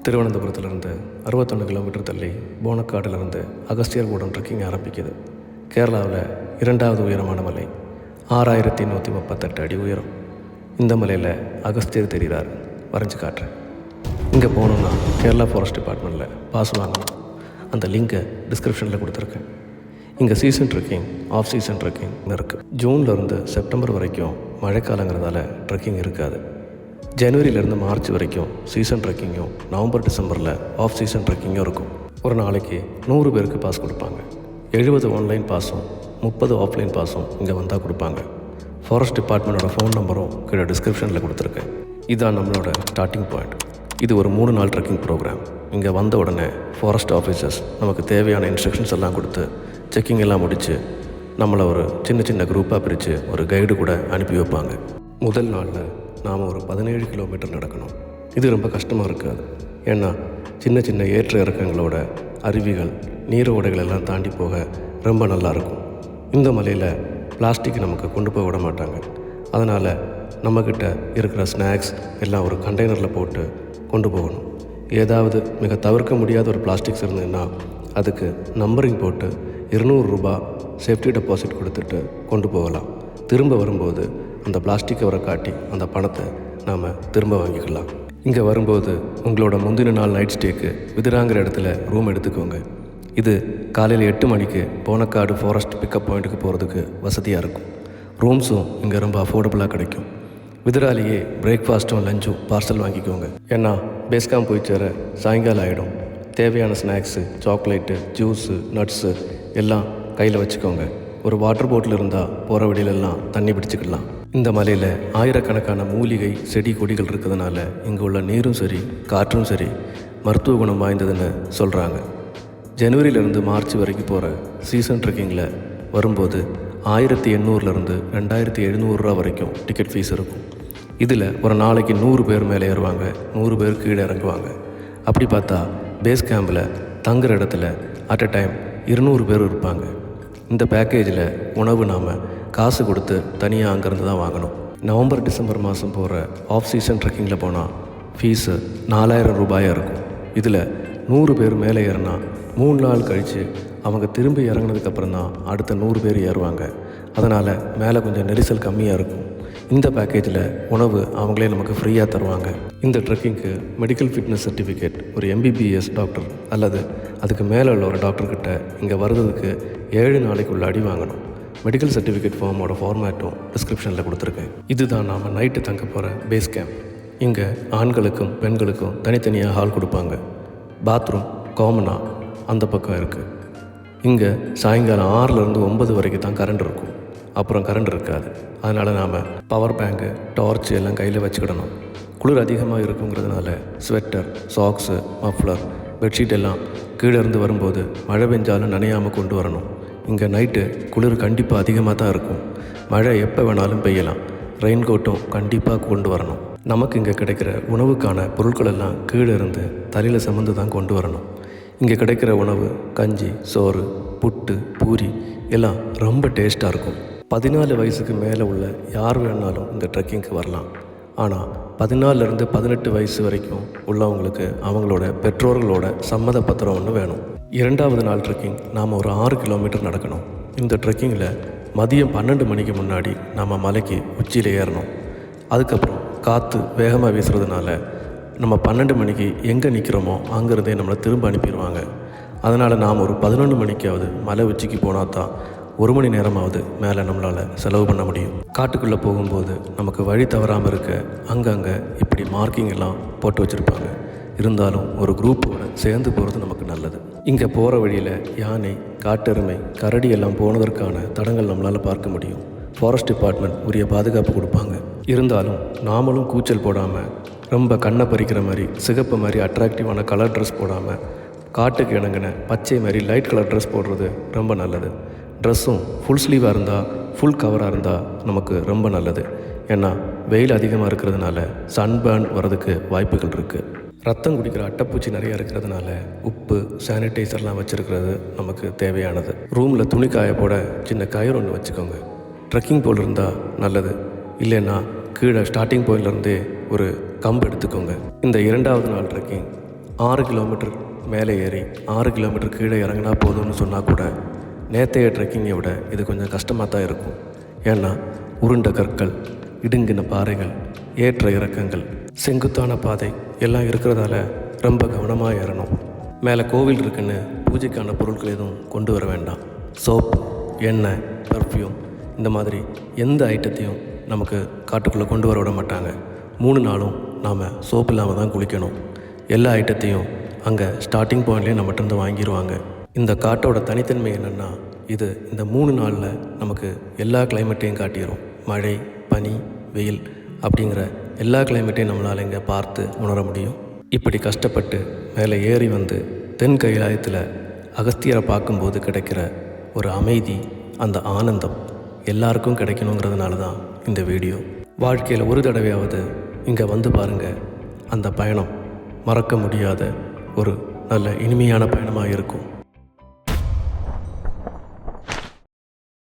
திருவனந்தபுரத்துலேருந்து 61 kilometre தள்ளி போனக்காட்டிலிருந்து அகஸ்தியர் கூடம் trekking ஆரம்பிக்குது. கேரளாவில் 2வது உயரமான மலை, 6138 அடி உயரம். இந்த மலையில் அகஸ்தியர் தெரிகிறார். வரைஞ்சி காட்டுறேன். இங்கே போகணுன்னா கேரளா ஃபாரஸ்ட் டிபார்ட்மெண்ட்டில் பாஸ் வாங்கணும். அந்த லிங்கை டிஸ்கிரிப்ஷனில் கொடுத்துருக்கேன். இங்கே season trekking, off season trekking இருக்குது. ஜூன்லேருந்து செப்டம்பர் வரைக்கும் மழைக்காலங்கிறதால ட்ரெக்கிங் இருக்காது. ஜனவரியிலேருந்து மார்ச் வரைக்கும் சீசன் ட்ரெக்கிங்கும், நவம்பர் டிசம்பரில் ஆஃப் சீசன் ட்ரெக்கிங்கும் இருக்கும். ஒரு நாளைக்கு 100 பேருக்கு பாஸ் கொடுப்பாங்க. 70 ஆன்லைன் பாஸும் 30 ஆஃப்லைன் பாஸும் இங்கே வந்தால் கொடுப்பாங்க. ஃபாரஸ்ட் டிபார்ட்மெண்ட்டோட ஃபோன் நம்பரும் கீழே டிஸ்கிரிப்ஷனில் கொடுத்துருக்கேன். இதுதான் நம்மளோட ஸ்டார்டிங் பாயிண்ட். இது ஒரு 3 நாள் ட்ரெக்கிங் ப்ரோக்ராம். இங்கே வந்த உடனே ஃபாரஸ்ட் ஆஃபீஸர்ஸ் நமக்கு தேவையான இன்ஸ்ட்ரக்ஷன்ஸ் எல்லாம் கொடுத்து செக்கிங் எல்லாம் முடித்து நம்மளை ஒரு சின்ன குரூப்பாக பிரித்து ஒரு கைடு கூட அனுப்பி வைப்பாங்க. முதல் நாளில் நாம் ஒரு 17 கிலோமீட்டர் நடக்கணும். இது ரொம்ப கஷ்டமாக இருக்காது. ஏன்னா சின்ன ஏற்ற இறக்கங்களோட அருவிகள், நீரோடைகள் எல்லாம் தாண்டி போக ரொம்ப நல்லாயிருக்கும். இந்த மலையில் பிளாஸ்டிக் நமக்கு கொண்டு போக விட மாட்டாங்க. அதனால் நம்மக்கிட்ட இருக்கிற ஸ்நாக்ஸ் எல்லாம் ஒரு கண்டெய்னரில் போட்டு கொண்டு போகணும். ஏதாவது மிக தவிர்க்க முடியாத ஒரு பிளாஸ்டிக்ஸ் இருந்ததுன்னா அதுக்கு நம்பரிங் போட்டு 200 ரூபாய் சேஃப்டி டெபாசிட் கொடுத்துட்டு கொண்டு போகலாம். திரும்ப வரும்போது அந்த பிளாஸ்டிக் கவரை காட்டி அந்த பணத்தை நாம் திரும்ப வாங்கிக்கலாம். இங்கே வரும்போது உங்களோட முந்தின நாள் நைட் ஸ்டேக்கு விதிராங்கிற இடத்துல ரூம் எடுத்துக்கோங்க. இது காலையில் 8 மணிக்கு போனக்காடு ஃபாரஸ்ட் பிக்கப் பாயிண்ட்டுக்கு போகிறதுக்கு வசதியாக இருக்கும். ரூம்ஸும் இங்கே ரொம்ப அஃபோர்டபுளாக கிடைக்கும். விதிராலேயே பிரேக்ஃபாஸ்ட்டும் லஞ்சும் பார்சல் வாங்கிக்கோங்க. ஏன்னா பேஸ்காம் போய் சேர சாயங்காலம் ஆகிடும். தேவையான ஸ்நாக்ஸு, சாக்லேட்டு, ஜூஸு, நட்ஸு எல்லாம் கையில் வச்சுக்கோங்க. ஒரு வாட்டர் பாட்டில் இருந்தால் போகிற வழியிலெல்லாம் தண்ணி பிடிச்சிக்கலாம். இந்த மலையில் ஆயிரக்கணக்கான மூலிகை, செடி, கொடிகள் இருக்கிறதுனால இங்கே உள்ள நீரும் சரி, காற்றும் சரி மருத்துவ குணம் வாய்ந்ததுன்னு சொல்கிறாங்க. ஜனவரியிலேருந்து மார்ச் வரைக்கும் போகிற சீசன் ட்ரெக்கிங்கில் வரும்போது 1800லேருந்து 2700 ரூபா வரைக்கும் டிக்கெட் ஃபீஸ் இருக்கும். இதில் ஒரு நாளைக்கு 100 பேர் மேலே ஏறுவாங்க, 100 பேர் கீழே இறங்குவாங்க. அப்படி பார்த்தா பேஸ் கேம்பில் தங்குற இடத்துல அட் அ டைம் 200 பேர் இருப்பாங்க. இந்த பேக்கேஜில் உணவு நாம் காசு கொடுத்து தனியாக அங்கேருந்து தான் வாங்கணும். நவம்பர் டிசம்பர் மாதம் போகிற ஆஃப் சீசன் ட்ரெக்கிங்கில் போனால் ஃபீஸு 4000 ரூபாயாக இருக்கும். இதில் 100 பேர் மேலே ஏறினா 3 நாள் கழித்து அவங்க திரும்பி இறங்கினதுக்கப்புறம் தான் அடுத்த 100 பேர் ஏறுவாங்க. அதனால் மேலே கொஞ்சம் நெரிசல் கம்மியாக இருக்கும். இந்த பேக்கேஜில் உணவு அவங்களே நமக்கு ஃப்ரீயாக தருவாங்க. இந்த ட்ரெக்கிங்க்கு மெடிக்கல் ஃபிட்னஸ் சர்டிஃபிகேட் ஒரு MBBS டாக்டர் அல்லது அதுக்கு மேலே உள்ள ஒரு டாக்டர்கிட்ட இங்கே வர்றதுக்கு 7 நாளைக்குள்ள அடி வாங்கணும். மெடிக்கல் சர்டிஃபிகேட் ஃபார்மோட ஃபார்மேட்டும் டிஸ்கிரிப்ஷனில் கொடுத்துருக்கேன். இதுதான் நாம் நைட்டு தங்க போகிற பேஸ் கேம்ப். இங்கே ஆண்களுக்கும் பெண்களுக்கும் தனித்தனியாக ஹால் கொடுப்பாங்க. பாத்ரூம் காமனாக அந்த பக்கம் இருக்குது. இங்கே சாயங்காலம் 6லேருந்து 9 வரைக்கும் தான் கரண்ட் இருக்கும். அப்புறம் கரண்ட் இருக்காது. அதனால் நாம் பவர் பேங்கு, டார்ச் எல்லாம் கையில் வச்சுக்கிடணும். குளிர் அதிகமாக இருக்குங்கிறதுனால ஸ்வெட்டர், சாக்ஸு, மஃப்ளர், பெட்ஷீட் எல்லாம் கீழே இருந்து வரும்போது மழை பெஞ்சாலும் நனையாமல் கொண்டு வரணும். இங்கே நைட்டு குளிர் கண்டிப்பாக அதிகமாக தான் இருக்கும். மழை எப்போ வேணாலும் பெய்யலாம். ரெயின்கோட்டும் கண்டிப்பாக கொண்டு வரணும். நமக்கு இங்கே கிடைக்கிற உணவுக்கான பொருட்கள் எல்லாம் கீழே இருந்து தலையில் சுமந்து தான் கொண்டு வரணும். இங்கே கிடைக்கிற உணவு கஞ்சி, சோறு, புட்டு, பூரி எல்லாம் ரொம்ப டேஸ்ட்டாக இருக்கும். 14 வயசுக்கு மேலே உள்ள யார் வேணாலும் இந்த ட்ரெக்கிங்க்கு வரலாம். ஆனால் 14லேருந்து 18 வயசு வரைக்கும் உள்ளவங்களுக்கு அவங்களோட பெற்றோர்களோட சம்மத பத்திரம் ஒன்று வேணும். 2வது நாள் ட்ரெக்கிங் நாம் ஒரு 6 கிலோமீட்டர் நடக்கணும். இந்த ட்ரெக்கிங்கில் மதியம் 12 மணிக்கு முன்னாடி நாம் மலைக்கு உச்சியில் ஏறணும். அதுக்கப்புறம் காற்று வேகமாக வீசுறதுனால நம்ம 12 மணிக்கு எங்கே நிற்கிறோமோ அங்கேருந்தே நம்மளை திரும்ப அனுப்பிடுவாங்க. அதனால் நாம் ஒரு 11 மணிக்காவது மலை உச்சிக்கு போனால் தான் 1 மணி நேரமாவது மேலே நம்மளால் செலவு பண்ண முடியும். காட்டுக்குள்ளே போகும்போது நமக்கு வழி தவறாமல் இருக்க அங்கங்கே இப்படி மார்க்கிங் எல்லாம் போட்டு வச்சுருப்பாங்க. இருந்தாலும் ஒரு குரூப்போட சேர்ந்து போகிறது நமக்கு நல்லது. இங்கே போகிற வழியில் யானை, காட்டெருமை, கரடி எல்லாம் போனதற்கான தடங்கள் நம்மளால் பார்க்க முடியும். ஃபாரஸ்ட் டிபார்ட்மெண்ட் உரிய பாதுகாப்பு கொடுப்பாங்க. இருந்தாலும் நாமளும் கூச்சல் போடாமல், ரொம்ப கண்ணை பறிக்கிற மாதிரி சிகப்பு மாதிரி அட்ராக்டிவான கலர் ட்ரெஸ் போடாமல், காட்டுக்கு இணங்கின பச்சை மாதிரி லைட் கலர் ட்ரெஸ் போடுறது ரொம்ப நல்லது. ட்ரெஸ்ஸும் ஃபுல் ஸ்லீவாக இருந்தால், ஃபுல் கவராக இருந்தால் நமக்கு ரொம்ப நல்லது. ஏன்னா வெயில் அதிகமாக இருக்கிறதுனால சன்பேர்ன் வரதுக்கு வாய்ப்புகள் இருக்குது. ரத்தம் குடிக்கிற அட்டைப்பூச்சி நிறையா இருக்கிறதுனால உப்பு, சானிடைசர்லாம் வச்சுருக்கிறது நமக்கு தேவையானது. ரூமில் துணி காய போட சின்ன கயிறு ஒன்று வச்சுக்கோங்க. ட்ரெக்கிங் போல் இருந்தால் நல்லது. இல்லைன்னா கீழே ஸ்டார்டிங் பாயிண்ட்லேருந்தே ஒரு கம்பு எடுத்துக்கோங்க. இந்த 2வது நாள் ட்ரெக்கிங் 6 கிலோமீட்டர் மேலே ஏறி 6 கிலோமீட்டர் கீழே இறங்கினா போதும்னு சொன்னால் கூட நேற்றைய ட்ரெக்கிங்கை விட இது கொஞ்சம் கஷ்டமாக தான் இருக்கும். ஏன்னா உருண்ட கற்கள், இடுங்கின பாறைகள், ஏற்ற இறக்கங்கள், செங்குத்தான பாதை எல்லாம் இருக்கிறதால ரொம்ப கவனமாக ஏறணும். மேலே கோவில் இருக்குன்னு பூஜைக்கான பொருட்கள் எதுவும் கொண்டு வர வேண்டாம். சோப்பு, எண்ணெய், பர்ஃப்யூம் இந்த மாதிரி எந்த ஐட்டத்தையும் நமக்கு காட்டுக்குள்ளே கொண்டு வர விட மாட்டாங்க. 3 நாளும் நாம் சோப்பு இல்லாமல் தான் குளிக்கணும். எல்லா ஐட்டத்தையும் அங்கே ஸ்டார்டிங் பாயிண்ட்லேயே நம்மகிட்ட வாங்கிடுவாங்க. இந்த காட்டோட தனித்தன்மை என்னென்னா, இது இந்த 3 நாளில் நமக்கு எல்லா கிளைமேட்டையும் காட்டிடும். மழை, பனி, வெயில் அப்படிங்கிற எல்லா கிளைமேட்டையும் நம்மளால் இங்கே பார்த்து உணர முடியும். இப்படி கஷ்டப்பட்டு மேலே ஏறி வந்து தென் கைலாயத்தில் அகஸ்தியரை பார்க்கும்போது கிடைக்கிற ஒரு அமைதி, அந்த ஆனந்தம் எல்லாருக்கும் கிடைக்கணுங்கிறதுனால தான் இந்த வீடியோ. வாழ்க்கையில் ஒரு தடவையாவது இங்கே வந்து பாருங்கள். அந்த பயணம் மறக்க முடியாத ஒரு நல்ல இனிமையான பயணமாக இருக்கும்.